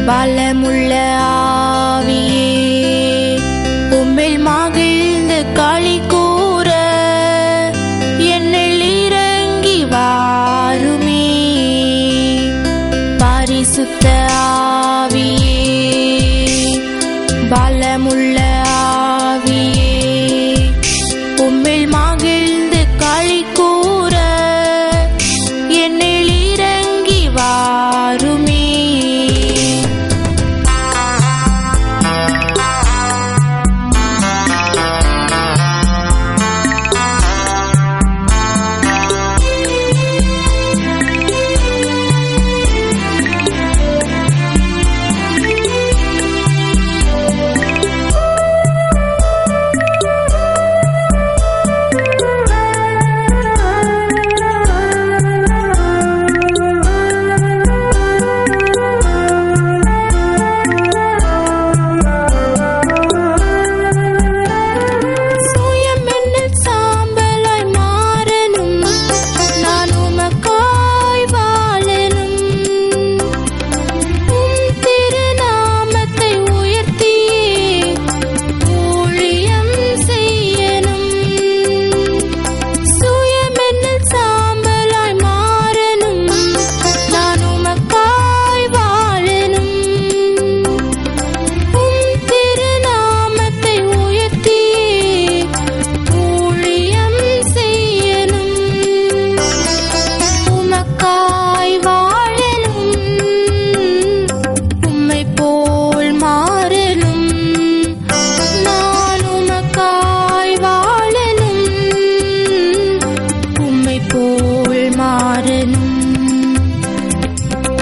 பலமுள்ள ஆவியே உம்மில் மகிழ்ந்து களி கூற என்னில் இறங்கி வாருமே. பரிசுத்த ஆவியே பலமுள்ள ஆவியே உம்மில் மகிழ்ந்து களி கூற என்னில் இறங்கி வாருமே.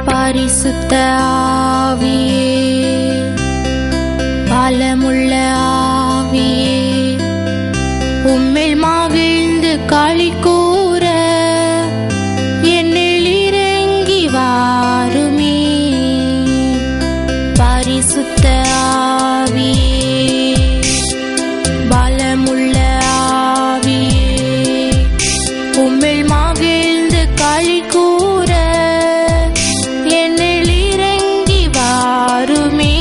பரிசுத்த ஆவியே பலமுள்ள ஆவியே உம்மில் மகிழ்ந்து களி கூற என்னில் இறங்கி வாருமே. பரிசுத்த ஆவியே பலமுள்ள ஆவியே உம்மில் மகிழ்ந்து களி கூற என்னில் இறங்கி வாருமே.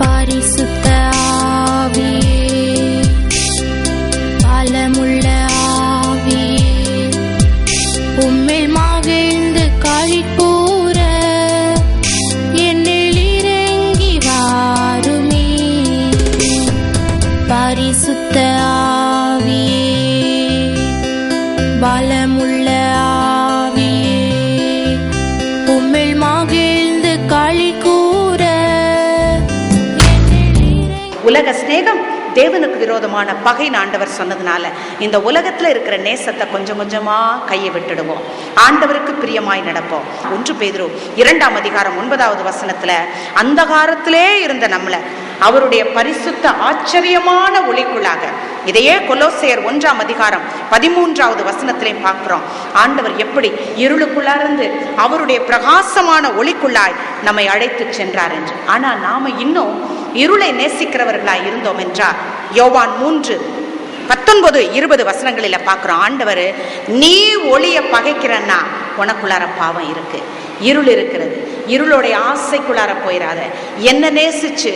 பரிசுத்த ஆவியே பலமுள்ள ஆவியே உம்மில் மகிழ்ந்து களி கூற என்னில் இறங்கி வாருமே. பரிசுத்த ஆவியே பலமுள்ள ஆவியே உம்மில் மகிழ்ந்து களி கூற. உலக சிநேகம் தேவனுக்கு விரோதமான பகைன்னு ஆண்டவர் சொன்னதுனால இந்த உலகத்துல இருக்கிற நேசத்தை கொஞ்சம் கொஞ்சமா கையை விட்டுடுவோம், ஆண்டவருக்கு பிரியமாய் நடப்போம். 1 பேதுரு 2 அதிகாரம் 9வது வசனத்துல அந்தகாரத்திலே இருந்த நம்மளை அவருடைய பரிசுத்த ஆச்சரியமான ஒளிக்குள்ளாக. இதையே கொலோசையர் 1ஆம் அதிகாரம் 13வது வசனத்திலே பார்க்கிறோம். ஆண்டவர் எப்படி இருளுக்குள்ளார்ந்து அவருடைய பிரகாசமான ஒளிக்குள்ளாய் நம்மை அழைத்து சென்றார் என்று. ஆனா நாம இன்னும் இருளை நேசிக்கிறவர்களாய் இருந்தோம் என்றால் யோவான் 3:19-20 வசனங்களில பார்க்கிறோம். ஆண்டவர், நீ ஒளிய பகைக்கிறன்னா உனக்குள்ளார பாவம் இருக்கு, இருள் இருக்கிறது, இருளுடைய ஆசைக்குள்ளார போயிடாத. என்ன நேசிச்சு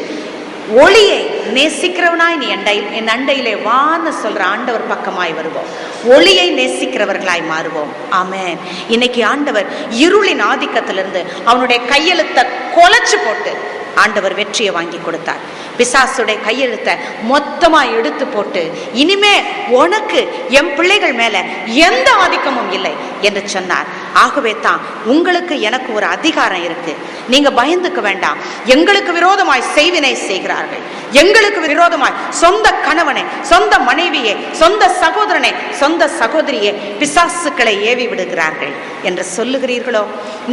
ஒளியை நேசிக்கிறவனாய் நீ என் அண்டையிலே வான்னு சொல்ற ஆண்டவர் பக்கமாய் வருவோம். ஒளியை நேசிக்கிறவர்களாய் மாறுவோம். ஆமென். இன்னைக்கு ஆண்டவர் இருளின் ஆதிக்கத்திலிருந்து அவனுடைய கையெழுத்தை கொலைச்சு போட்டு ஆண்டவர் வெற்றியை வாங்கி கொடுத்தார். பிசாசுடைய கையெழுத்தை மொத்தமா எடுத்து போட்டு இனிமே உனக்கு என் பிள்ளைகள் மேல எந்த ஆதிக்கமும் இல்லை என்று சொன்னார். ஆகவே தான் உங்களுக்கு எனக்கு ஒரு அதிகாரம் இருக்கு. நீங்க பயந்துக்க வேண்டாம். எங்களுக்கு விரோதமாய் செய்வினை செய்கிறார்கள், எங்களுக்கு விரோதமாய் சொந்த கணவனை, சொந்த மனைவியை, சொந்த சகோதரனை, சொந்த சகோதரியை பிசாசுக்களை ஏவி விடுகிறார்கள் என்று சொல்லுகிறீர்களோ?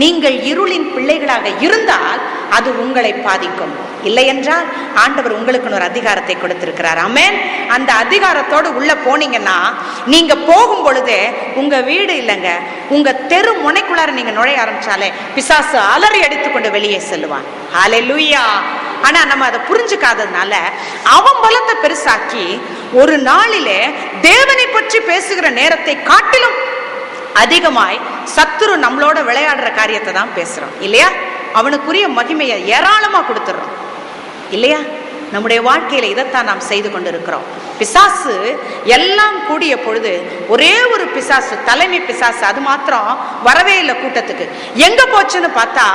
நீங்கள் இருளின் பிள்ளைகளாக இருந்தால் அது உங்களை பாதிக்கும். இல்லை என்றால் ஆண்டவர் உங்களுக்கு ஒரு அதிகாரத்தை கொடுத்திருக்கிறார். ஆமென். அந்த அதிகாரத்தோடு உள்ள போனீங்கன்னா நீங்க போகும் பொழுதே உங்க வீடு இல்லைங்க, உங்க தெரு முனைக்குள்ளார நீங்க நுழைய ஆரம்பிச்சாலே பிசாசு அலறி அடித்துக்கொண்டு வெளியே செல்லுவான். ஹல்லேலூயா. ஆனா நம்ம அதை புரிஞ்சுக்காததுனால அவன் பலத்தை பெருசாக்கி ஒரு நாளிலே தேவனை பற்றி பேசுகிற நேரத்தை காட்டிலும் அதிகமாய் சத்துரு நம்மளோட விளையாடுற காரியத்தை தான் பேசுறோம் இல்லையா? அவனுக்குரிய மகிமையை ஏராளமா கொடுத்துடுறோம் இல்லையா? நம்முடைய வாழ்க்கையில இதைத்தான் நாம் செய்து கொண்டிருக்கிறோம். பிசாசு எல்லாம் கூடிய பொழுது ஒரே ஒரு பிசாசு, தலைமை பிசாசு, அது மாத்திரம் வரவே இல்லை கூட்டத்துக்கு. எங்க போச்சுன்னு பார்த்தா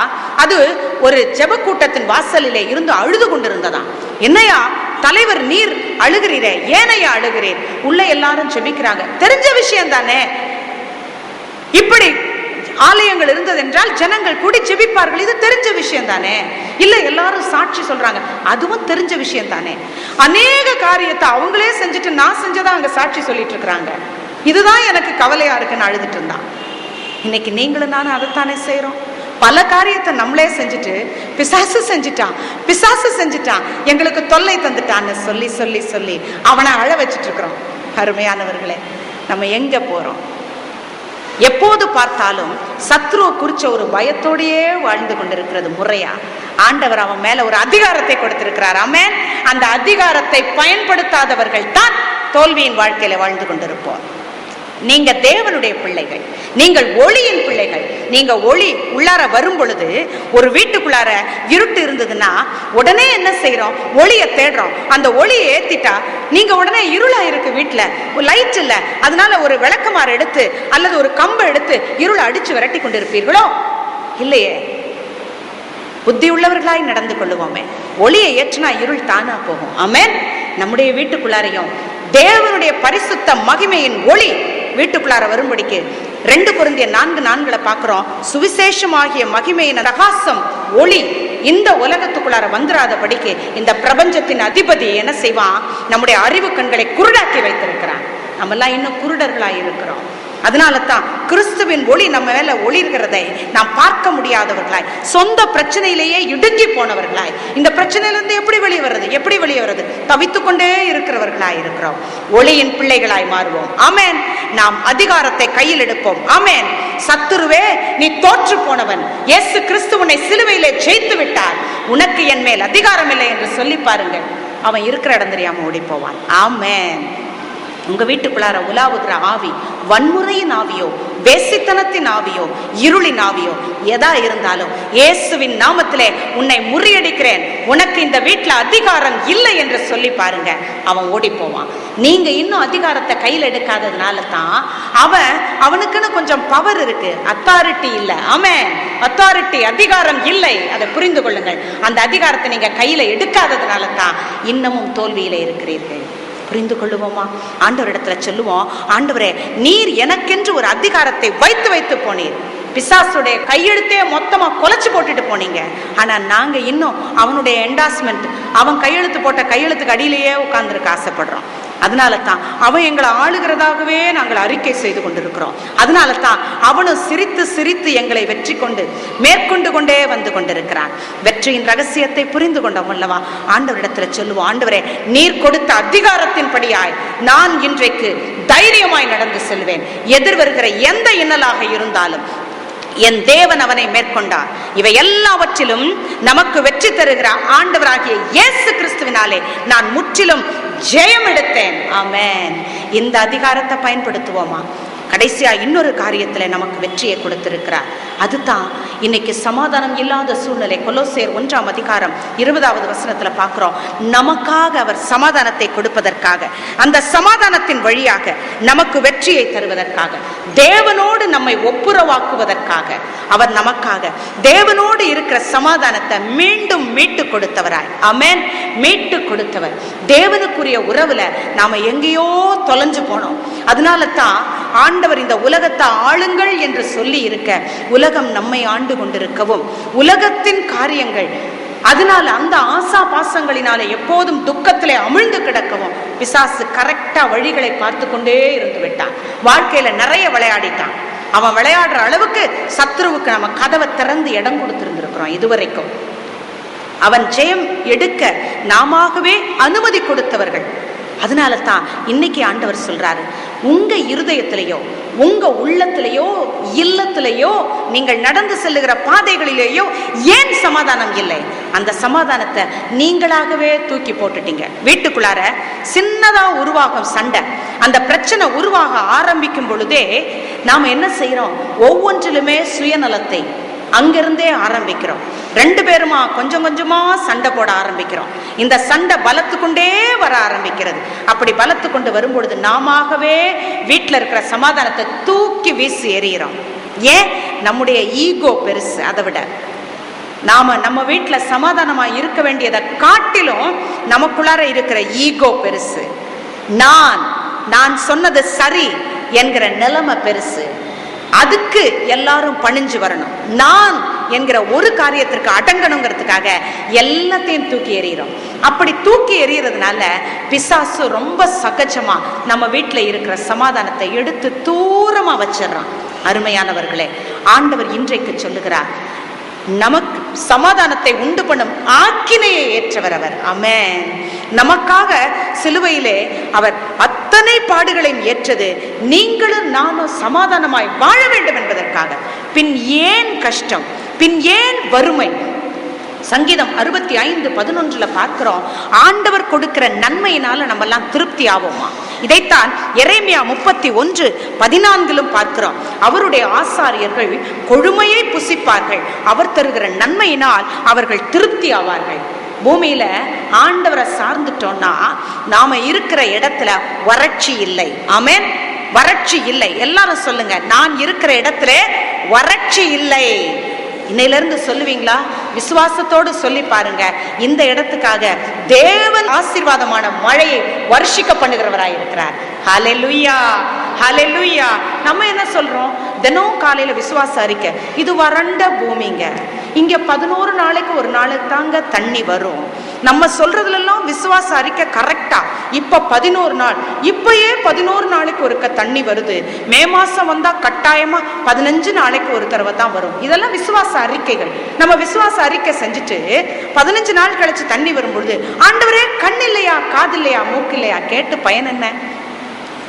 அது ஒரு ஜெப கூட்டத்தின் வாசலிலே இருந்து அழுது கொண்டிருந்ததாம். என்னையா தலைவர் நீர் அழுகிறீரே, ஏனையா அழுகிறீர்? உள்ள எல்லாரும் ஜெபிக்கிறாங்க, தெரிஞ்ச விஷயம் தானே. இப்படி ஆலயங்கள் இருந்தது என்றால் ஜனங்கள் கூடி ஜெபிப்பார்கள், இது தெரிஞ்ச விஷயம் தானே. இல்ல எல்லாரும் சாட்சி சொல்றாங்க, அதுவும் தெரிஞ்ச விஷயம் தானே. அநேக காரியத்தை அவங்களே செஞ்சுட்டு நான் செஞ்சதா அங்க சாட்சி சொல்லிட்டு இருக்கிறாங்க. இதுதான் எனக்கு கவலையா இருக்குன்னு அழுதுட்டு இருந்தான். இன்னைக்கு நீங்களும் நானும் அதைத்தானே செய்யறோம். பல காரியத்தை நம்மளே செஞ்சுட்டு பிசாசு செஞ்சுட்டான் எங்களுக்கு தொல்லை தந்துட்டான்னு சொல்லி சொல்லி சொல்லி அவனை அழ வச்சுட்டு இருக்கிறோம். அருமையானவர்களே, நம்ம எங்க போறோம்? எப்போது பார்த்தாலும் சத்ருவை குறிச்ச ஒரு பயத்தோடையே வாழ்ந்து கொண்டிருக்கிறது முறையா? ஆண்டவர் அவன் மேல ஒரு அதிகாரத்தை கொடுத்திருக்கிறார். ஆமென். அந்த அதிகாரத்தை பயன்படுத்தாதவர்கள் தான் தோல்வியின் வாழ்க்கையில வாழ்ந்து கொண்டிருப்போம். நீங்க தேவனுடைய பிள்ளைகள், நீங்கள் ஒளியின் பிள்ளைகள். நீங்க ஒளி உள்ளார வரும் பொழுது ஒரு வீட்டுக்குள்ளார இருட்டு இருந்ததுன்னா உடனே என்ன செய்யறோம்? ஒளியை தேடுறோம். அந்த ஒளியை ஏத்திட்டா நீங்க உடனே இருளா இருக்கு, வீட்டுல லைட் இல்ல, அதனால ஒரு விளக்கமாறு எடுத்து அல்லது ஒரு கம்பை எடுத்து இருளை அடிச்சு விரட்டி கொண்டிருப்பீர்களோ? இல்லையே. புத்தி உள்ளவர்களாய் நடந்து கொள்ளுவோமே. ஒளியை ஏற்றினா இருள் தானா போகும். ஆமென். நம்முடைய வீட்டுக்குள்ளாரையும் தேவனுடைய பரிசுத்த மகிமையின் ஒளி வீட்டுக்குள்ளார வரும்படிக்கு 2 கொரிந்தியர் 4:4 பார்க்கிறோம். சுவிசேஷமாகிய மகிமையின் பிரகாசம் ஒளி இந்த உலகத்துக்குள்ளார வந்துராதபடிக்கு இந்த பிரபஞ்சத்தின் அதிபதி என்ன செய்வான்? நம்முடைய அறிவு கண்களை குருடாக்கி வைத்திருக்கிறான். நம்ம எல்லாம் இன்னும் குருடர்களாய் இருக்கிறோம். அதனால தான் கிறிஸ்துவின் ஒளி நம்ம மேல ஒளிர்கிறதை நாம் பார்க்க முடியாதவர்களாய், சொந்த பிரச்சனையிலேயே இடுங்கி போனவர்களாய், இந்த பிரச்சனையிலிருந்து எப்படி வெளியே வர்றது தவித்துக்கொண்டே இருக்கிறவர்களாய் இருக்கிறோம். ஒளியின் பிள்ளைகளாய் மாறுவோம். ஆமென். நாம் அதிகாரத்தை கையில் எடுப்போம். ஆமென். சத்துருவே, நீ தோற்று போனவன், இயேசு கிறிஸ்து உன்னை சிலுவையிலே ஜெயித்து விட்டார், உனக்கு என் மேல் அதிகாரம் இல்லை என்று சொல்லி பாருங்க. அவன் இருக்கிற இடம் தெரியாம ஓடி போவான். ஆமென். உங்க வீட்டுக்குள்ளார உலாவுகிற ஆவி வன்முறையின் ஆவியோ, வேசித்தனத்தின் ஆவியோ, இருளின் ஆவியோ எதா இருந்தாலும் இயேசுவின் நாமத்திலே உன்னை முறியடிக்கிறேன், உனக்கு இந்த வீட்டுல அதிகாரம் இல்லை என்று சொல்லி பாருங்க. அவன் ஓடி போவான். நீங்க இன்னும் அதிகாரத்தை கையில் எடுக்காததுனால தான் அவனுக்குன்னு கொஞ்சம் பவர் இருக்கு, அத்தாரிட்டி இல்லை. ஆமென். அத்தாரிட்டி, அதிகாரம் இல்லை. அதை புரிந்து கொள்ளுங்கள். அந்த அதிகாரத்தை நீங்க கையில எடுக்காததுனால தான் இன்னமும் தோல்வியில இருக்கிறீர்கள். புரிந்து கொள்ளுவோமா? ஆண்டவரிடத்துல சொல்லுவோம், ஆண்டவரே, நீர் எனக்கென்று ஒரு அதிகாரத்தை வைத்து போனீர். பிசாசுடைய கையெழுத்தே மொத்தமா கொலைச்சு போட்டுட்டு போனீங்க. ஆனா நாங்க இன்னும் அவனுடைய என்டாஸ்மெண்ட், அவன் கையெழுத்து போட்ட கையெழுத்துக்கு அடியிலேயே உட்கார்ந்துருக்க ஆசைப்படுறோம். அதனால தான் அவன் எங்களை ஆளுகிறதாகவே நாங்கள் அறிக்கை செய்து கொண்டிருக்கிறோம். அதனால தான் அவனும் சிரித்து சிரித்து எங்களை வெற்றி கொண்டு மேற்கொண்டு கொண்டே வந்து கொண்டிருக்கிறான். வெற்றியின் ரகசியத்தை புரிந்து கொண்டோம் அல்லவா? ஆண்டவரிடத்துல சொல்லுவோம், ஆண்டவரே, நீர் கொடுத்த அதிகாரத்தின்படியாய் நான் இன்றைக்கு தைரியமாய் நடந்து செல்வேன். எதிர் வருகிற எந்த இன்னலாக இருந்தாலும் என் தேவன் அவனை மேற்கொண்டார். இவை எல்லாவற்றிலும் நமக்கு வெற்றி தருகிற ஆண்டவராகிய இயேசு கிறிஸ்துவினாலே நான் முற்றிலும் ஜெயம் எடுத்தேன். ஆமென். இந்த அதிகாரத்தை பயன்படுத்துவோமா? கடைசியா இன்னொரு காரியத்துல நமக்கு வெற்றியை கொடுத்திருக்கிறார். அதுதான் இன்னைக்கு சமாதானம் இல்லாத சூழ்நிலை. கொலோசையர் 1ஆம் அதிகாரம் 20வது வசனத்துல பார்க்கிறோம். நமக்காக அவர் சமாதானத்தை கொடுப்பதற்காக, அந்த சமாதானத்தின் வழியாக நமக்கு வெற்றியை தருவதற்காக, தேவனோடு நம்மை ஒப்புரவாக்குவதற்காக, அவர் நமக்காக தேவனோடு இருக்கிற சமாதானத்தை மீண்டும் மீட்டு கொடுத்தவராய். ஆமென். மீட்டு கொடுத்தவர். தேவனுக்குரிய உறவுல நாம எங்கேயோ தொலைஞ்சு போனோம். அதனால தான் ஆண்டவர் இந்த உலகத்தை ஆளுங்கள் என்று சொல்லி இருக்க, உலகம் நம்மை ஆண்டு கொண்டிருக்கவும், உலகத்தின் காரியங்கள் அதனால அந்த ஆசா பாசங்களினாலே எப்போதும் துக்கத்திலே அமிழ்ந்து கிடக்கவும் பிசாசு கரெக்டா வழிகளை பார்த்து கொண்டே இருந்து விட்டான். வாழ்க்கையில நிறைய விளையாடிட்டான். அவன் விளையாடுற அளவுக்கு சத்ருவுக்கு நம்ம கதவை திறந்து இடம் கொடுத்திருந்திருக்கிறோம். இதுவரைக்கும் அவன் ஜெயம் எடுக்க நாமவே அனுமதி கொடுத்தவர்கள். அதனால தான் இன்னைக்கு ஆண்டவர் சொல்றாரு, உங்க இருதயத்திலேயோ உங்க உள்ளத்திலேயோ இல்லத்திலேயோ நீங்கள் நடந்து செல்லுகிற பாதைகளிலேயோ ஏன் சமாதானம் இல்லை? அந்த சமாதானத்தை நீங்களாகவே தூக்கி போட்டுட்டீங்க. வீட்டுக்குள்ளார சின்னதா உருவாகும் சண்டை, அந்த பிரச்சனை உருவாக ஆரம்பிக்கும் பொழுதே நாம என்ன செய்யறோம்? ஒவ்வொன்றிலுமே சுயநலத்தை அங்கிருந்தே ஆரம்பிக்கிறோம். 2 பேருமா கொஞ்சம் கொஞ்சமா சண்டை போட ஆரம்பிக்கிறோம். இந்த சண்டை பலத்து கொண்டே வர ஆரம்பிக்கிறது. அப்படி பலத்து கொண்டு வரும்பொழுது நாமவே வீட்டில் இருக்கிற சமாதானத்தை தூக்கி வீசி எறிகிறோம். ஏன்? நம்முடைய ஈகோ பெருசு. அதை விட நம்ம வீட்டுல சமாதானமா இருக்க வேண்டியதை காட்டிலும் நமக்குள்ளார இருக்கிற ஈகோ பெருசு. நான் சொன்னது சரி என்கிற நிலைமை பெருசு. அதுக்கு எல்லாரும் பணிஞ்சு வரணும். நான் என்கிற ஒரு காரியத்திற்கு அடங்கணுங்கிறதுக்காக எல்லாத்தையும் தூக்கி எறிகிறோம். அப்படி தூக்கி எறிகிறதுனால பிசாசு ரொம்ப சகஜமா நம்ம வீட்டுல இருக்கிற சமாதானத்தை எடுத்து தூரமா வச்சிடறான். அருமையானவர்களே, ஆண்டவர் இன்றைக்கு சொல்லுகிறார், நமக்கு சமாதானத்தை உண்டு பண்ணும் ஆக்கினையை ஏற்றவர் அவர். ஆமென். நமக்காக சிலுவையிலே அவர் அத்தனை பாடுகளையும் ஏற்றது நீங்களும் நானும் சமாதானமாய் வாழ வேண்டும் என்பதற்காக. பின் ஏன் கஷ்டம்? பின் ஏன் வறுமை? சங்கீதம் 65:11 பார்க்கிறோம், ஆண்டவர் கொடுக்கிற நன்மையினால நம்ம எல்லாம் திருப்தி ஆவோமா? இதைத்தான் எரேமியா 31:14 பார்க்கிறோம். அவருடைய ஆசாரியர்கள் கொழுமையை புசிப்பார்கள், அவர் தருகிற நன்மையினால் அவர்கள் திருப்தி ஆவார்கள். பூமியில ஆண்டவரை சார்ந்துட்டோம்னா நாம இருக்கிற இடத்துல வறட்சி இல்லை. ஆமென். வறட்சி இல்லை. எல்லாரும் சொல்லுங்க, நான் இருக்கிற இடத்துல வறட்சி இல்லை. இன்னையிலிருந்து சொல்லுவீங்களா? விசுவாசத்தோடு சொல்லி பாருங்க. இந்த இடத்துக்காக தேவன் ஆசீர்வாதமான மழையை வருஷிக்க பண்ணுகிறவராய் இருக்கிறார். ஹல்லேலூயா, ஹல்லேலூயா. நம்ம என்ன சொல்றோம்? தினம் காலையில விசுவாச அறிக்கை, இது வறண்ட பூமிங்க, இங்க 11 நாளைக்கு ஒரு நாளுக்கு தாங்க தண்ணி வரும். நம்ம சொல்றதுல எல்லாம் விசுவாச அறிக்கை கரெக்டா. இப்ப 11 நாள், இப்பயே 11 நாளைக்கு ஒருக்க தண்ணி வருது. மே மாசம் வந்தா கட்டாயமா 15 நாளைக்கு ஒரு தடவை தான் வரும். இதெல்லாம் விசுவாச அறிக்கைகள். நம்ம விசுவாச அறிக்கை செஞ்சுட்டு 15 நாள் கழிச்சு தண்ணி வரும்பொழுது, ஆண்டவரே கண் இல்லையா, காது இல்லையா, மூக்கு இல்லையா, கேட்டு பயன் என்ன?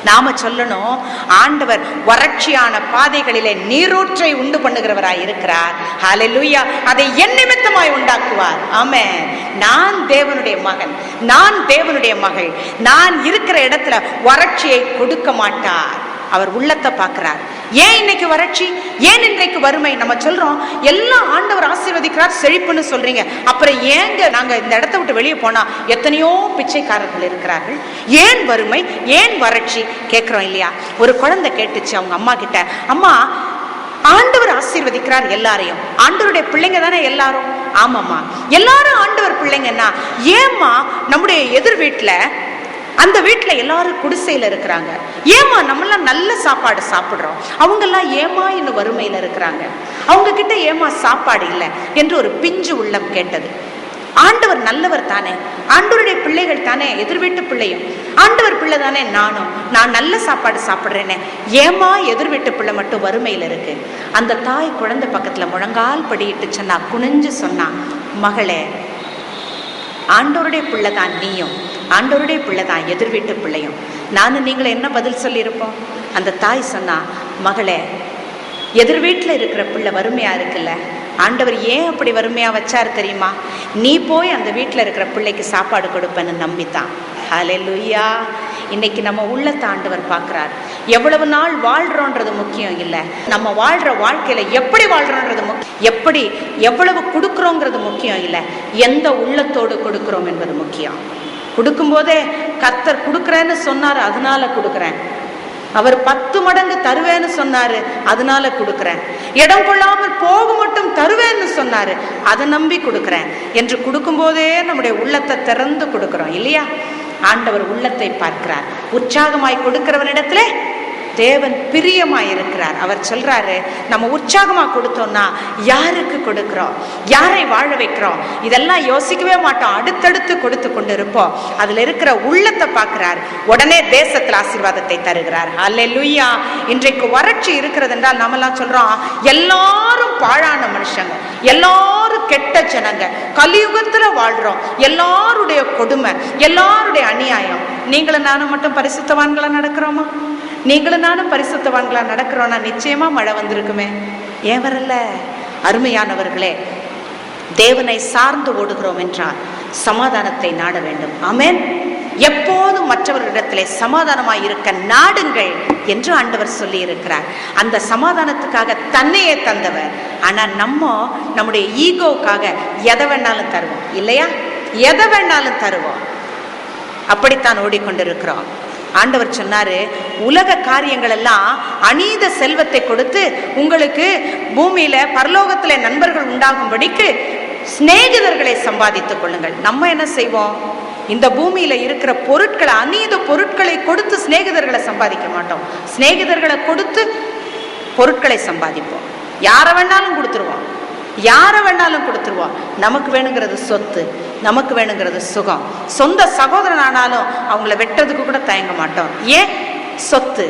நாம சொல்லணும், ஆண்டவர் வறட்சியான பாதைகளிலே நீரூற்றை உண்டு பண்ணுகிறவராய் இருக்கிறார். ஹல்லேலூயா. அதை என் நிமித்தமாய் உண்டாக்குவார். ஆமென். நான் தேவனுடைய மகன், நான் தேவனுடைய மகள். நான் இருக்கிற இடத்துல வறட்சியை கொடுக்க மாட்டார். அவர் உள்ளத்தை பார்க்கிறார். ஏன் இன்னைக்கு வறட்சி? ஏன் இன்றைக்கு வறுமை? நம்ம சொல்றோம் எல்லாம் ஆண்டவர் ஆசீர்வதிக்கிறார், செழிப்புன்னு சொல்றீங்க. அப்புறம் ஏங்க நாங்க இந்த இடத்தை விட்டு வெளியே போனா எத்தனையோ பிச்சைக்காரர்கள் இருக்கிறார்கள், ஏன் வறுமை, ஏன் வறட்சி கேட்கிறோம் இல்லையா? ஒரு குழந்தை கேட்டுச்சு அவங்க அம்மா கிட்ட, அம்மா ஆண்டவர் ஆசீர்வதிக்கிறார் எல்லாரையும், ஆண்டவருடைய பிள்ளைங்க தானே எல்லாரும்? ஆமாம்மா, எல்லாரும் ஆண்டவர் பிள்ளைங்கன்னா ஏம்மா நம்முடைய எதிர் வீட்டுல, அந்த வீட்டுல எல்லாரும் குடிசையில இருக்கிறாங்க, ஏமா நம்மளாம் நல்ல சாப்பாடு சாப்பிடுறோம், அவங்க எல்லாம் ஏமா இன்னும் வறுமையில இருக்கிறாங்க, அவங்க கிட்ட ஏமா சாப்பாடு இல்லை என்று ஒரு பிஞ்சு உள்ளம் கேட்டது. ஆண்டவர் நல்லவர் தானே, ஆண்டவருடைய பிள்ளைகள் தானே, எதிர் வீட்டு பிள்ளையும் ஆண்டவர் பிள்ளை தானே நானும், நான் நல்ல சாப்பாடு சாப்பிட்றேனே, ஏமா எதிர் வீட்டு பிள்ளை மட்டும் வறுமையில் இருக்கு? அந்த தாய் குழந்தை பக்கத்துல முழங்கால் படியிட்டு சொன்னா, குனிஞ்சு சொன்னா, மகளே, ஆண்டவருடைய பிள்ளை தான் நீயும், ஆண்டவருடைய பிள்ளை தான் எதிர் வீட்டு பிள்ளையும். நானும் நீங்களை என்ன பதில் சொல்லியிருப்போம்? அந்த தாய் சொன்னா, மகளே, எதிர் வீட்டில் இருக்கிற பிள்ளை வறுமையா இருக்குல்ல, ஆண்டவர் ஏன் அப்படி வறுமையா வச்சாரு தெரியுமா? நீ போய் அந்த வீட்டில் இருக்கிற பிள்ளைக்கு சாப்பாடு கொடுப்பேன்னு நம்பித்தான். ஹல்லேலூயா. இன்னைக்கு நம்ம உள்ளத்தை ஆண்டவர் பார்க்கிறார். எவ்வளவு நாள் வாழ்றோன்றது முக்கியம் இல்லை, நம்ம வாழ்ற வாழ்க்கையில எப்படி வாழ்றோன்றது முக்கியம். எப்படி எவ்வளவு கொடுக்குறோங்கிறது முக்கியம் இல்லை, எந்த உள்ளத்தோடு கொடுக்குறோம் என்பது முக்கியம். கொடுக்கும்போதே கர்த்தர் கொடுக்குறேன்னு சொன்னாரு, அதனால கொடுக்குறேன். அவர் 10 மடங்கு தருவேன்னு சொன்னாரு, அதனால கொடுக்குறேன். இடம் கொள்ளாமல் போக மட்டும் தருவேன்னு சொன்னாரு, அதை நம்பி கொடுக்குறேன் என்று கொடுக்கும் போதே நம்முடைய உள்ளத்தை திறந்து கொடுக்குறோம் இல்லையா? ஆண்டவர் உள்ளத்தை பார்க்கிறார். உற்சாகமாய் கொடுக்கிறவனிடத்துல தேவன் பிரியமாய் இருக்கிறார். அவர் சொல்றாரு, நம்ம உற்சாகமா கொடுத்தோம்னா யாருக்கு கொடுக்கிறோம், யாரை வாழ வைக்கிறோம், இதெல்லாம் யோசிக்கவே மாட்டோம். அடுத்தடுத்து கொடுத்து கொண்டு இருப்போம். அதுல இருக்கிற உள்ளத்தை பார்க்கிறார். உடனே தேசத்துல ஆசீர்வாதத்தை தருகிறார். அல்லேலூயா. இன்றைக்கு வறட்சி இருக்கிறது என்றால் நம்மெல்லாம் சொல்றோம், எல்லாரும் பாழான மனுஷங்க, எல்லாரும் கெட்ட ஜனங்க, கலியுகத்துல வாழ்றோம், எல்லாருடைய கொடுமை, எல்லாருடைய அநியாயம். நீங்களும் நானும் மட்டும் பரிசுத்தவான்களா நடக்கிறோமா? நீங்களும் நானும் பரிசுத்தவான்களா நடக்கிறோம்னா நிச்சயமா மழை வந்திருக்குமே. ஏன் வரல? அருமையானவர்களே, தேவனை சார்ந்து ஓடுகிறோம் என்றால் சமாதானத்தை நாட வேண்டும். ஆமென். எப்போதும் மற்றவர்களிடத்திலே சமாதானமாய் இருக்க நாடுங்கள் என்று ஆண்டவர் சொல்லி இருக்கிறார். அந்த சமாதானத்துக்காக தன்னையே தந்தவர். ஆனா நம்முடைய ஈகோவுக்காக எதை வேணாலும் தருவோம் இல்லையா? எதை வேணாலும் தருவோம். அப்படித்தான் ஓடிக்கொண்டிருக்கிறோம். ஆண்டவர் சொன்னாரு, உலக காரியங்கள் எல்லாம் அநீத செல்வத்தை கொடுத்து உங்களுக்கு பூமியில பரலோகத்திலே நண்பர்கள் உண்டாகும்படிக்கு சிநேகிதர்களை சம்பாதித்துக் கொள்ளுங்கள். நம்ம என்ன செய்வோம்? இந்த பூமியில இருக்கிற பொருட்களை, அநீத பொருட்களை கொடுத்து சிநேகிதர்களை சம்பாதிக்க மாட்டோம். சிநேகிதர்களை கொடுத்து பொருட்களை சம்பாதிப்போம். யாரை வேணாலும் கொடுத்துருவோம், யாரை வேணாலும் கொடுத்துருவோம். நமக்கு வேணுங்கிறது சொத்து, நமக்கு வேணுங்கிறது சுகம். சொந்த சகோதரன் ஆனாலும் அவங்கள வெட்டுறதுக்கு கூட தயங்க மாட்டோம். ஏன்? சொத்து,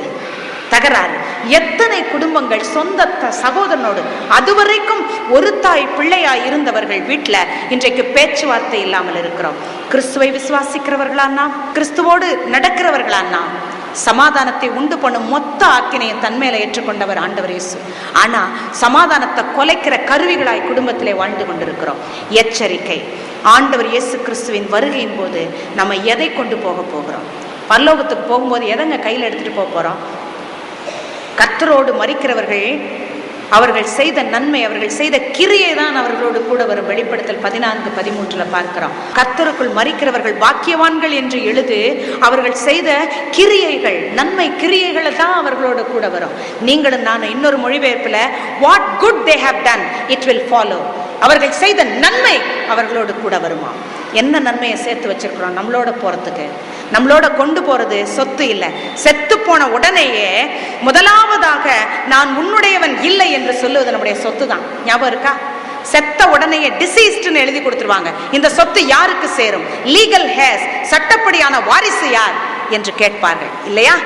தகராறு. எத்தனை குடும்பங்கள் சொந்த சகோதரனோடு அதுவரைக்கும் ஒரு தாய் பிள்ளையாய் இருந்தவர்கள் வீட்டுல இன்றைக்கு பேச்சுவார்த்தை இல்லாமல் இருக்கிறோம். கிறிஸ்துவை விசுவாசிக்கிறவர்களா நாம், கிறிஸ்துவோடு நடக்கிறவர்களா நாம், சமாதானத்தை உண்டு பண்ணும் மொத்த ஆக்கினையை தன்மையில ஏற்றுக்கொண்டவர் ஆண்டவர் இயேசு. ஆனா சமாதானத்தை கொலைக்கிற கருவிகளாய் குடும்பத்திலே வாழ்ந்து கொண்டிருக்கிறோம். எச்சரிக்கை. ஆண்டவர் இயேசு கிறிஸ்துவின் வருகையின் போது நம்ம எதை கொண்டு போக போகிறோம்? பரலோகத்துக்கு போகும்போது எதங்க கையில் எடுத்துட்டு போக போறோம்? கர்த்தரோடு மரிக்கிறவர்கள் அவர்கள் செய்த நன்மை, அவர்கள் செய்த கிரியை தான் அவர்களோடு கூட வரும். வெளிப்படுத்தல் 14:13 பார்க்கிறோம். கர்த்தருக்குள் மரிக்கிறவர்கள் பாக்கியவான்கள் என்று எழுது. அவர்கள் செய்த கிரியைகள், நன்மை கிரியைகளை தான் அவர்களோடு கூட வரும். நீங்களும் நான் இன்னொரு மொழிபெயர்ப்புல, what good they have done it will follow. அவர்கள் செய்த நன்மை அவர்களோடு கூட வருமா? என்ன நன்மையை சேர்த்து வச்சிருக்கிறோம் நம்மளோட போறதுக்கு? நம்மளோட கொண்டு போறது சொத்து இல்லை. செத்து போன உடனேயே முதலாவதாக நான் உன்னுடையவன் இல்லை என்று சொல்லுவது நம்முடைய சொத்து தான். ஞாபகம் இருக்கா? செத்த உடனேயே டிசீஸ்ட்னு எழுதி கொடுத்துருவாங்க. இந்த சொத்து யாருக்கு சேரும்? லீகல் ஹேர்ஸ், சட்டப்படியான வாரிசு யார் என்று கேட்பார்கள் இல்லையா?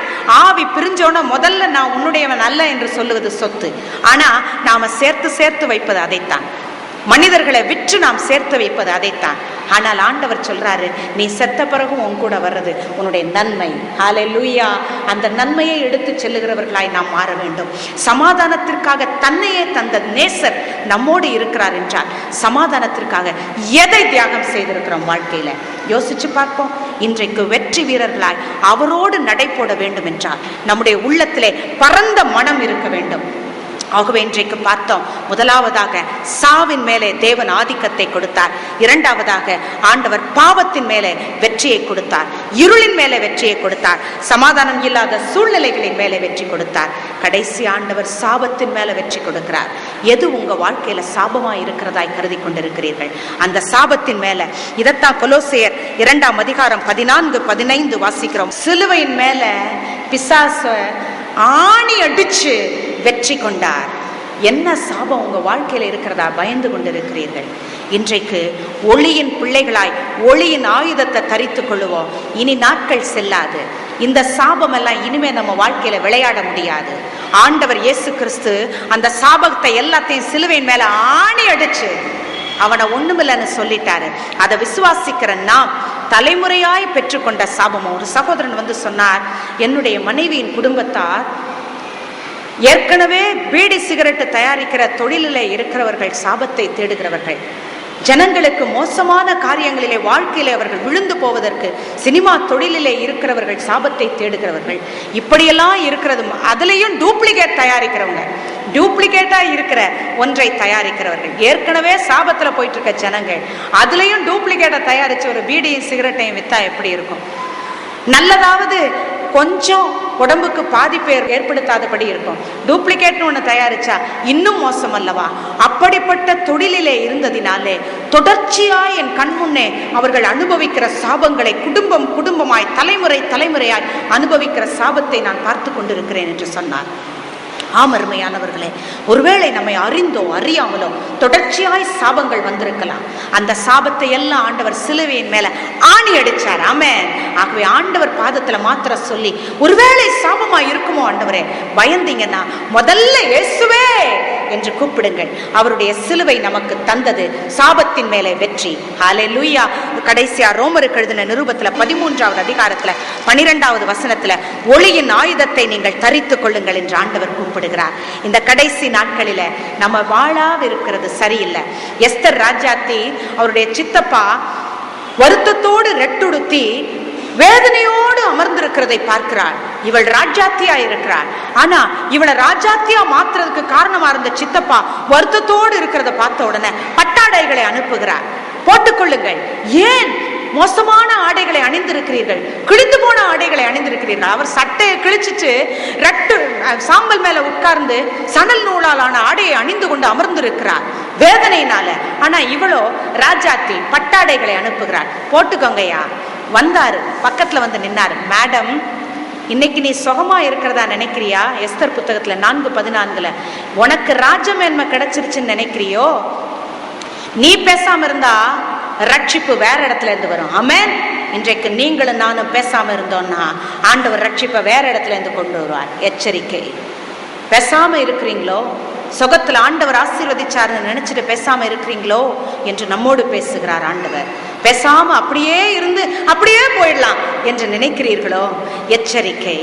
ஆவி பிரிஞ்சோன முதல்ல நான் உன்னுடையவன் அல்ல என்று சொல்லுவது சொத்து. ஆனா நாம சேர்த்து சேர்த்து வைப்பது அதைத்தான். மனிதர்களை விற்று நாம் சேர்த்து வைப்பது அதைத்தான். ஆனால் ஆண்டவர் சொல்றாரு, நீ செத்த பிறகும் உன் கூட வர்றது உன்னுடைய நன்மை. ஹல்லேலூயா. அந்த நன்மையை எடுத்து செல்லுகிறவர்களாய் நாம் மாற வேண்டும். சமாதானத்திற்காக தன்னையே தந்த நேசர் நம்மோடு இருக்கிறார் என்றால் சமாதானத்திற்காக எதை தியாகம் செய்திருக்கிறோம் வாழ்க்கையில? யோசிச்சு பார்ப்போம். இன்றைக்கு வெற்றி வீரர்களாய் அவரோடு நடை போட வேண்டும் என்றால் நம்முடைய உள்ளத்திலே பரந்த மனம் இருக்க வேண்டும். ஆகவே இன்றைக்கு பார்த்தோம், முதலாவதாக சாவின் மேலே தேவன் ஆதிக்கத்தை கொடுத்தார். இரண்டாவதாக ஆண்டவர் பாவத்தின் மேலே வெற்றியை கொடுத்தார், இருளின் மேலே வெற்றியை கொடுத்தார், சமாதானம் இல்லாத சூழ்நிலைகளின் மேலே வெற்றி கொடுத்தார். கடைசி ஆண்டவர் சாபத்தின் மேலே வெற்றி கொடுக்கிறார். எது உங்க வாழ்க்கையில சாபமாய் இருக்கிறதாய் கருதி கொண்டிருக்கிறீர்கள்? அந்த சாபத்தின் மேல. இதத்தான் கொலோசையர் 2:14-15 வாசிக்கிறோம். சிலுவையின் மேல பிசாச ஆணி அடிச்சு வெற்றி கொண்டார். என்ன சாபம் உங்க வாழ்க்கையில இருக்கிறதா பயந்து கொண்டிருக்கிறீர்கள்? இன்றைக்கு ஒளியின் பிள்ளைகளாய் ஒளியின் ஆயுதத்தை தரித்து கொள்ளுவோம். இனி நாட்கள் செல்லாது. இந்த சாபம் எல்லாம் இனிமே நம்ம வாழ்க்கையில விளையாட முடியாது. ஆண்டவர் இயேசு கிறிஸ்து அந்த சாபத்தை எல்லாத்தையும் சிலுவையின் மேல ஆணி அடிச்சு அவனை ஒண்ணுமில்லைன்னு சொல்லிட்டாரு. அதை விசுவாசிக்கிற நாம் தலைமுறையாய் பெற்றுக்கொண்ட சாபமும். ஒரு சகோதரன் வந்து சொன்னார், என்னுடைய மனைவியின் குடும்பத்தார் ஏற்கனவே பீடி சிகரெட்டு தயாரிக்கிற தொழிலிலே இருக்கிறவர்கள், சாபத்தை தேடுகிறவர்கள், ஜனங்களுக்கு மோசமான காரியங்களிலே வாழ்க்கையிலே அவர்கள் விழுந்து போவதற்கு சினிமா தொழிலிலே இருக்கிறவர்கள், சாபத்தை தேடுகிறவர்கள், இப்படியெல்லாம் இருக்கிறது. அதுலேயும் டூப்ளிகேட் தயாரிக்கிறவங்க, டூப்ளிகேட்டா இருக்கிற ஒன்றை தயாரிக்கிறவர்கள், ஏற்கனவே சாபத்தில் போயிட்டு இருக்க ஜனங்கள் அதுலேயும் டூப்ளிகேட்டை தயாரிச்சு ஒரு பீடியும் சிகரெட்டையும் வித்தா எப்படி இருக்கும்? நல்லதாவது கொஞ்சம் உடம்புக்கு பாதிப்பை ஏற்படுத்தாதபடி இருக்கும். டூப்ளிகேட்னு ஒன்று தயாரிச்சா இன்னும் மோசம் அல்லவா? அப்படிப்பட்ட தொழிலிலே இருந்ததினாலே தொடர்ச்சியாய் என் கண்முன்னே அவர்கள் அனுபவிக்கிற சாபங்களை குடும்பமாய் தலைமுறையாய் அனுபவிக்கிற சாபத்தை நான் பார்த்து கொண்டிருக்கிறேன் என்று சொன்னார். ஆமருமையானவர்களே, ஒருவேளை நம்மை அறிந்தோ அறியாமலோ தொடர்ச்சியாய் சாபங்கள் வந்திருக்கலாம். அந்த சாபத்தை எல்லாம் ஆண்டவர் சிலுவையின் மேல ஆணி அடிச்சார். ஆமென். ஆகவே ஆண்டவர் பாதத்துல மாத்திர சொல்லி, ஒருவேளை சாபமா இருக்குமோ ஆண்டவரே, பயந்தீங்கன்னா முதல்ல இயேசுவே என்று கூப்பிடுங்கள். அவருடைய சிலுவை நமக்கு தந்தது சாபத்தின் மேலே வெற்றி. ஹல்லேலூயா. கடைசியா ரோமருக்கு எழுதின நிருபத்துல 13வது அதிகாரத்துல 12வது வசனத்துல, ஒளியின் ஆயுதத்தை நீங்கள் தரித்துக் கொள்ளுங்கள் என்று ஆண்டவர் கூப்பிடுகிறார். இந்த கடைசி நாட்களில நம்ம வாழாவிருக்கிறது சரியில்லை. எஸ்தர் ராஜாத்தி அவருடைய சித்தப்பா வருத்தத்தோடு ரெட்டுடுத்தி வேதனையோடு அமர்ந்திருக்கிறதை பார்க்கிறாள். இவள் ராஜாத்தியா இருக்கிறாள். ஆனா இவளை ராஜாத்தியா மாத்துறதுக்கு காரணமா இருந்த சித்தப்பா வருத்தத்தோடு இருக்கிறத பார்த்த உடனே பட்டாடைகளை அனுப்புகிறார். போட்டுக்கொள்ளுங்கள். ஏன் மோசமான ஆடைகளை அணிந்திருக்கிறீர்கள்? கிழிந்து போன ஆடைகளை அணிந்திருக்கிறீர்கள். அவர் சட்டையை கிழிச்சிட்டு சாம்பல் மேல உட்கார்ந்து சணல் நூலாலான ஆடையை அணிந்து கொண்டு அமர்ந்திருக்கிறார் வேதனையினால. ஆனா இவளோ ராஜாத்தி பட்டாடைகளை அனுப்புகிறார். போட்டுக்கோங்கய்யா. வந்தாரு, பக்கத்துல வந்து நின்னாரு. மேடம், இன்னைக்கு நீ சுகமா இருக்கிறதா நினைக்கிறியா? எஸ்தர் புத்தகத்துல 4:14 உனக்கு ராஜமேன்மை கிடைச்சிருச்சுன்னு நினைக்கிறியோ? நீ பேசாம இருந்தா ரட்சிப்பு வேற இடத்துல இருந்து வரும். ஆமென். இன்றைக்கு நீங்களும் நானும் பேசாம இருந்தோம்னா ஆண்டவர் ரட்சிப்பை வேற இடத்துல இருந்து கொண்டு வருவார். எச்சரிக்கை. பேசாம இருக்கிறீங்களோ? சுகத்துல ஆண்டவர் ஆசீர்வதிச்சாருன்னு நினைச்சிட்டு பேசாம இருக்கிறீங்களோ என்று நம்மோடு பேசுகிறார் ஆண்டவர். பேசாம அப்படியே இருந்து அப்படியே போயிடலாம் என்று நினைக்கிறீர்களோ? எச்சரிக்கை.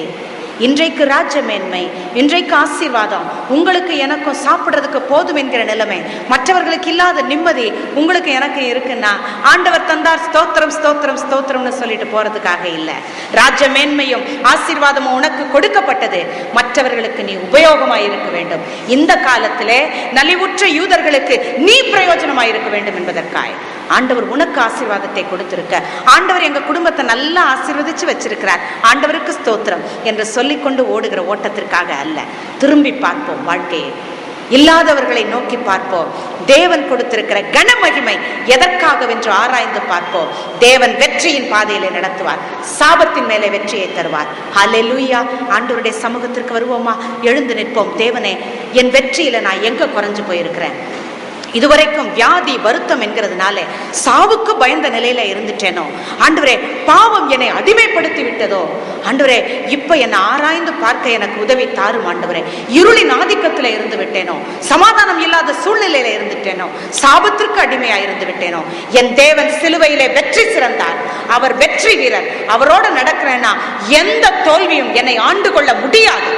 இன்றைக்கு ராஜ்யமேன்மை, இன்றைக்கு ஆசீர்வாதம், உங்களுக்கு எனக்கும் சாப்பிடுறதுக்கு போதும் என்கிற நிலைமை, மற்றவர்களுக்கு இல்லாத நிம்மதி உங்களுக்கு எனக்கு இருக்குன்னா ஆண்டவர் தந்தார், ஸ்தோத்திரம் ஸ்தோத்திரம் ஸ்தோத்திரம்னு சொல்லிட்டு போறதுக்காக இல்லை. ராஜ்யமேன்மையும் ஆசீர்வாதமும் உனக்கு கொடுக்கப்பட்டது, மற்றவர்களுக்கு நீ உபயோகமாய் இருக்க வேண்டும். இந்த காலத்திலே நலிவுற்ற யூதர்களுக்கு நீ பிரயோஜனமாய் இருக்க வேண்டும் என்பதற்காய் ஆண்டவர் உனக்கு ஆசீர்வாதத்தை கொடுத்திருக்க. ஆண்டவர் எங்க குடும்பத்தை நல்லா ஆசீர்வதிச்சு வச்சிருக்கிறார், ஆண்டவருக்கு ஸ்தோத்திரம் என்று சொல்லிக்கொண்டு ஓடுகிற ஓட்டத்திற்காக அல்ல. திரும்பி பார்ப்போம். வாழ்க்கையை இல்லாதவர்களை நோக்கி பார்ப்போம். தேவன் கொடுத்திருக்கிற கனமகிமை எதற்காகவென்று ஆராய்ந்து பார்ப்போம். தேவன் வெற்றியின் பாதையிலே நடத்துவார், சாபத்தின் மேலே வெற்றியை தருவார். ஹல்லேலூயா. ஆண்டவருடைய சமூகத்திற்கு வருவோமா? எழுந்து நிற்போம். தேவனே, என் வெற்றியில நான் எங்க குறைஞ்சு போயிருக்கிறேன்? இதுவரைக்கும் வியாதி வருத்தம் என்கிறதுனால சாவுக்கு பயந்த நிலையில இருந்துட்டேனோ? ஆண்டவரே, பாவம் என்னை அடிமைப்படுத்தி விட்டதோ? ஆண்டவரே, இப்ப என்னை ஆராய்ந்து பார்க்க எனக்கு உதவி தாரும். ஆண்டவரே, இருளின் ஆதிக்கத்துல இருந்து விட்டேனோ? சமாதானம் இல்லாத சூழ்நிலையில இருந்துட்டேனோ? சாபத்திற்கு அடிமையா இருந்து விட்டேனோ? என் தேவன் சிலுவையிலே வெற்றி சிறந்தார். அவர் வெற்றி வீரர். அவரோட நடக்கிறேன்னா எந்த தோல்வியும் என்னை ஆண்டு கொள்ள முடியாது.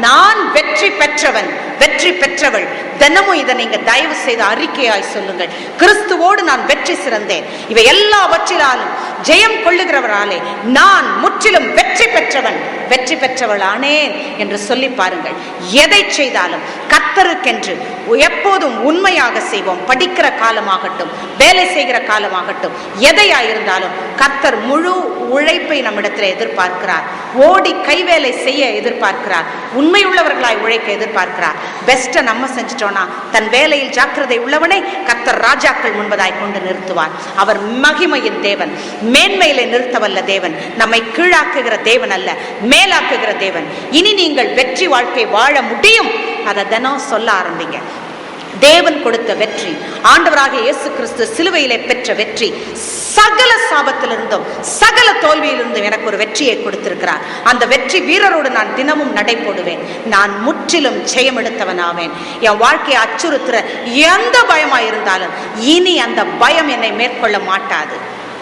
நான் வெற்றி பெற்றவன், வெற்றி பெற்றவள். தினமும் இதை நீங்க தயவு செய்து அறிக்கையாய் சொல்லுங்கள். கிறிஸ்துவோடு நான் வெற்றி சிறந்தேன். இவை எல்லாவற்றினாலும் ஜெயம் கொள்ளுகிறவராலே நான் முற்றிலும் வெற்றி பெற்றவன், வெற்றி பெற்றவளானேன் என்று சொல்லி பாருங்கள். எதை செய்தாலும் கர்த்தருக்கென்று எப்போதும் உண்மையாக செய்வோம். படிக்கிற காலமாகட்டும், வேலை செய்கிற காலமாகட்டும், எதையாயிருந்தாலும் கர்த்தர் முழு உழைப்பை நம்மிடத்தில் எதிர்பார்க்கிறார். ஓடி கைவேலை செய்ய எதிர்பார்க்கிறார். உண்மையுள்ளவர்களாய் உழைக்க எதிர்பார்க்கிறார். பெஸ்ட்டை நம்ம செஞ்சிட்டோம்னா தன் வேலையில் ஜாக்கிரதை உள்ளவனை கர்த்தர் ராஜாக்கள் முன்பதாய் கொண்டு நிறுத்துவார். அவர் மகிமையின் தேவன், மேன்மையிலே நிறுத்தவல்ல தேவன், நம்மை கீழாக்குகிற தேவன் அல்ல, மேலாக்குகிற தேவன். இனி நீங்கள் வெற்றி வாழ்க்கை வாழ முடியும். அதை தினம் சொல்ல ஆரம்பிங்க. தேவன் கொடுத்த வெற்றி, ஆண்டவராக இயேசு கிறிஸ்து சிலுவையிலே பெற்ற வெற்றி, சகல சாபத்திலிருந்தும் சகல தோல்வியிலிருந்தும் எனக்கு ஒரு வெற்றியை கொடுத்திருக்கிறார். அந்த வெற்றி வீரரோடு நான் தினமும் நடை போடுவேன். நான் முற்றிலும் ஜெயம் எடுத்தவனாவேன். என் வாழ்க்கையை அச்சுறுத்துற எந்த பயமாயிருந்தாலும் இனி அந்த பயம் என்னை மேற்கொள்ள மாட்டாது.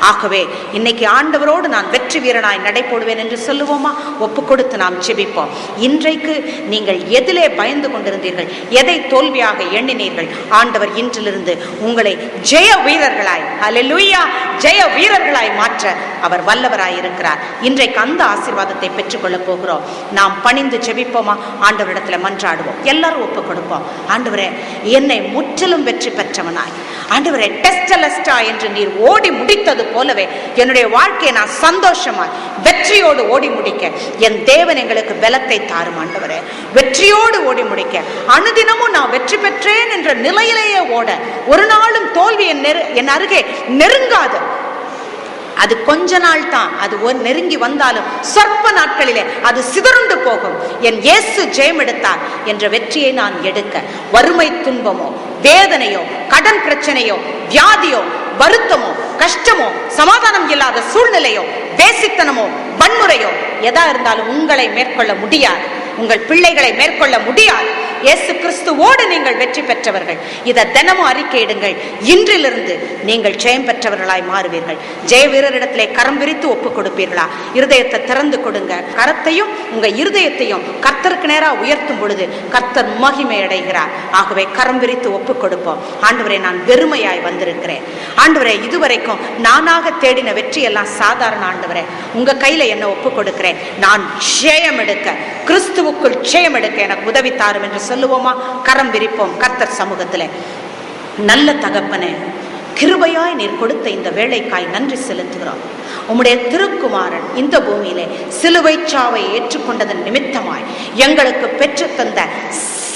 ஆகவே இன்னைக்கு ஆண்டவரோடு நான் வெற்றி வீரனாய் நடை போடுவேன் என்று சொல்லுவோமா? ஒப்பு கொடுத்து நாம் ஜெபிப்போம். இன்றைக்கு நீங்கள் எதிலே பயந்து கொண்டிருந்தீர்கள், எதை தோல்வியாக எண்ணினீர்கள், ஆண்டவர் இன்றிலிருந்து உங்களை ஜெய வீரர்களாய், ஹல்லேலூயா, ஜெய வீரர்களாய் மாற்ற அவர் வல்லவராய் இருக்கிறார். இன்றைக்கு அந்த ஆசீர்வாதத்தை பெற்றுக்கொள்ள போகிறோம். நாம் பணிந்து ஜெபிப்போமா? ஆண்டவரிடத்துல மன்றாடுவோம். எல்லாரும் ஒப்பு கொடுப்போம். ஆண்டவரே, என்னை முற்றிலும் வெற்றி பெற்றவனாய், ஆண்டவரே டெஸ்டலஸ்டா என்று நீர் ஓடி முடித்தது போலவே என்னுடைய வாழ்க்கையை நான் சந்தோஷமாய் வெற்றியோடு ஓடி முடிக்க என் தேவன் எங்களுக்கு பலத்தை தாரும். ஆண்டவரே, வெற்றியோடு ஓடி முடிக்க, அனுதினமும் நான் வெற்றி பெற்றேன் என்ற நிலையிலேயே ஓட, ஒரு நாளும் தோல்வி என் அருகே நெருங்காது. அது கொஞ்ச நாள் தான், அது நெருங்கி வந்தாலும் சொற்ப நாட்களிலே அது சிதறுண்டு போகும். என் இயேசு ஜெயம் எடுத்தார் என்ற வெற்றியை நான் எடுக்க, வறுமை துன்பமோ வேதனையோ கடன் பிரச்சனையோ வியாதியோ வருத்தமோ கஷ்டமோ சமாதானம் இல்லாத சூழ்நிலையோ வேசித்தனமோ வன்முறையோ எதா இருந்தாலும் உங்களை மேற்கொள்ள முடியாது, உங்கள் பிள்ளைகளை மேற்கொள்ள முடியாது. இயேசு கிறிஸ்துவோடு நீங்கள் வெற்றி பெற்றவர்கள். இதை தினமும் அறிக்கையிடுங்கள். இன்றிலிருந்து நீங்கள் ஜெயம் பெற்றவர்களாய் மாறுவீர்கள். ஜெய வீரரிடத்திலே கரம் விரித்து ஒப்பு கொடுப்பீர்களா? இருதயத்தை திறந்து கொடுங்க. கரத்தையும் உங்க இருதயத்தையும் கர்த்தருக்கு நேராக உயர்த்தும் பொழுது கர்த்தர் மகிமை அடைகிறார். ஆகவே கரம் விரித்து ஒப்பு கொடுப்போம். ஆண்டவரே, நான் வெறுமையாய் வந்திருக்கிறேன். ஆண்டவரே, இதுவரைக்கும் நானாக தேடின வெற்றி எல்லாம் சாதாரண. ஆண்டவரே, உங்க கையில என்ன ஒப்பு கொடுக்கிறேன். நான் ஜெயம் எடுக்க, கிறிஸ்துவுக்குள் ஜெயம் எடுக்க எனக்கு உதவி தாரும் என்று சொல்லுவோமா? கரம் விரிப்போம் கர்த்தர் சமூகத்திலே. நல்ல தகப்பனே, கிருபையாய் நீர் கொடுத்த இந்த வேளைக்காய் நன்றி செலுத்துகிறோம். உம்முடைய திருக்குமாரன் இந்த பூமியிலே சிலுவை சாவை ஏற்றுக்கொண்டதன் நிமித்தமாய் எங்களுக்கு பெற்று தந்த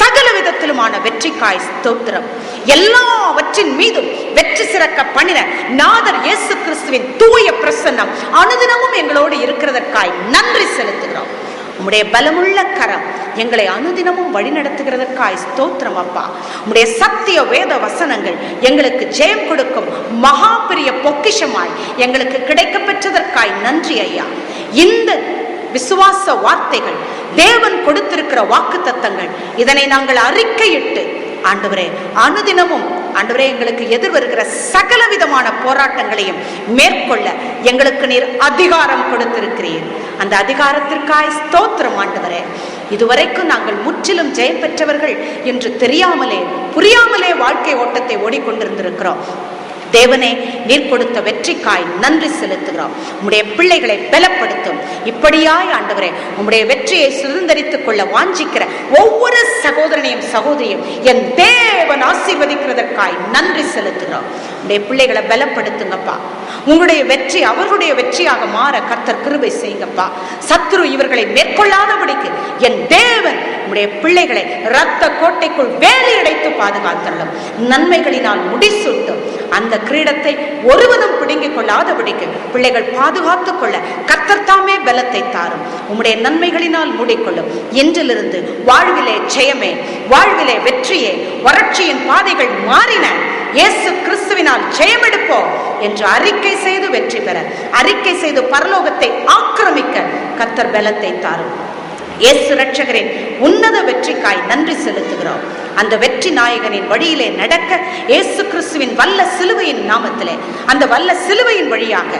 சகல விதத்திலுமான வெற்றிக்காய் ஸ்தோத்திரம். எல்லாவற்றின் மீதும் வெற்றி சிறக்க பண்ணின நாதர் இயேசு கிறிஸ்துவின் தூய பிரசன்னம் அனுதினமும் எங்களோடு இருக்கிறதற்காய் நன்றி செலுத்துகிறோம். உம்முடைய பலமுள்ள கரம் எங்களை அனுதினமும் வழி நடத்துகிறதற்காய் ஸ்தோத்திரம் அப்பா. உம்முடைய சத்திய வேத வசனங்கள் எங்களுக்கு ஜெயம் கொடுக்கும் மகா பெரிய பொக்கிஷமாய் எங்களுக்கு கிடைக்க பெற்றதற்காய் நன்றி ஐயா. இந்த விசுவாச வார்த்தைகள், தேவன் கொடுத்திருக்கிற வாக்கு தத்தங்கள், இதனை நாங்கள் அறிக்கையிட்டு ஆண்டவரே அனுதினமும் ஆண்டவரே எங்களுக்கு எதிர் வருகிற சகல விதமான போராட்டங்களையும் மேற்கொள்ள எங்களுக்கு நீர் அதிகாரம் கொடுத்திருக்கிறீர். அந்த அதிகாரத்திற்காய் ஸ்தோத்திரம் ஆண்டவரே. இதுவரைக்கும் நாங்கள் முற்றிலும் ஜெயம் பெற்றவர்கள் என்று தெரியாமலே புரியாமலே வாழ்க்கை ஓட்டத்தை ஓடிக்கொண்டிருந்திருக்கிறோம். தேவனே, நீர் கொடுத்த வெற்றிக்காய் நன்றி செலுத்துகிறோம். உம்முடைய பிள்ளைகளை பலப்படுத்தும். இப்படியாய் ஆண்டவரே, உம்முடைய வெற்றியை சுதந்திரித்துக் கொள்ள வாஞ்சிக்கிற ஒவ்வொரு சகோதரனையும் சகோதரியும் என் தேவன் ஆசீர்வதிக்கிறதற்காய் நன்றி செலுத்துகிறோம். உம்முடைய பிள்ளைகளை பலப்படுத்துங்கப்பா. உங்களுடைய வெற்றி அவர்களுடைய வெற்றியாக மாற கர்த்தர் கிருபை செய்யுங்கப்பா. சத்துரு இவர்களை மேற்கொள்ளாதபடிக்கு என் தேவன் உம்முடைய பிள்ளைகளை இரத்த கோட்டைக்குள் வேலி அடைத்து பாதுகாத்தள்ளும். நன்மைகளினால் முடிசூட்டும். அந்த கிரீடத்தை ஒருவனும் பிடுங்கிக் கொள்ளாதபடிக்கு பிள்ளைகள் பாதுகாத்துக் கொள்ள கர்த்தர் தாமே பலத்தை தாரும். உம்முடைய நன்மைகளினால் மூடிக்கொள்ளும். இன்றிலிருந்து வாழ்விலே ஜெயமே, வாழ்விலே வெற்றியே, வறட்சியின் பாதைகள் மாறின, இயேசு கிறிஸ்துவினால் ஜெயம் எடுப்போம் என்று அறிக்கை செய்து வெற்றி பெற, அறிக்கை செய்து பரலோகத்தை ஆக்கிரமிக்க கர்த்தர் பலத்தை தாரும். இயேசு ரட்சகரின் உன்னத வெற்றிக்காய் நன்றி செலுத்துகிறோம். அந்த வெற்றி நாயகனின் வழியிலே நடக்க இயேசு கிறிஸ்துவின் வல்ல சிலுவையின் நாமத்திலே, அந்த வல்ல சிலுவையின் வழியாக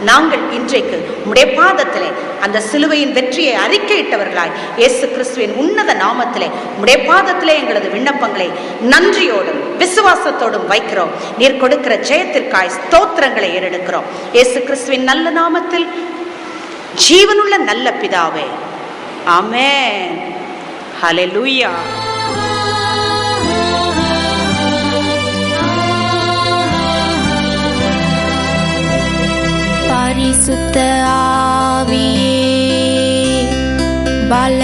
நாங்கள் இன்றைக்கு உம்முடைய பாதத்திலே அந்த சிலுவையின் வெற்றியை அறிக்கையிட்டவர்களாய் இயேசு கிறிஸ்துவின் உன்னத நாமத்திலே உம்முடைய பாதத்திலே எங்களது விண்ணப்பங்களை நன்றியோடும் விசுவாசத்தோடும் வைக்கிறோம். நீர் கொடுக்கிற ஜெயத்திற்காய் ஸ்தோத்திரங்களை ஏறெடுக்கிறோம். இயேசு கிறிஸ்துவின் நல்ல நாமத்தில் ஜீவனுள்ள நல்ல பிதாவே, ஆமென். ஹல்லேலூயா. பரிசுத்த ஆவியே, பல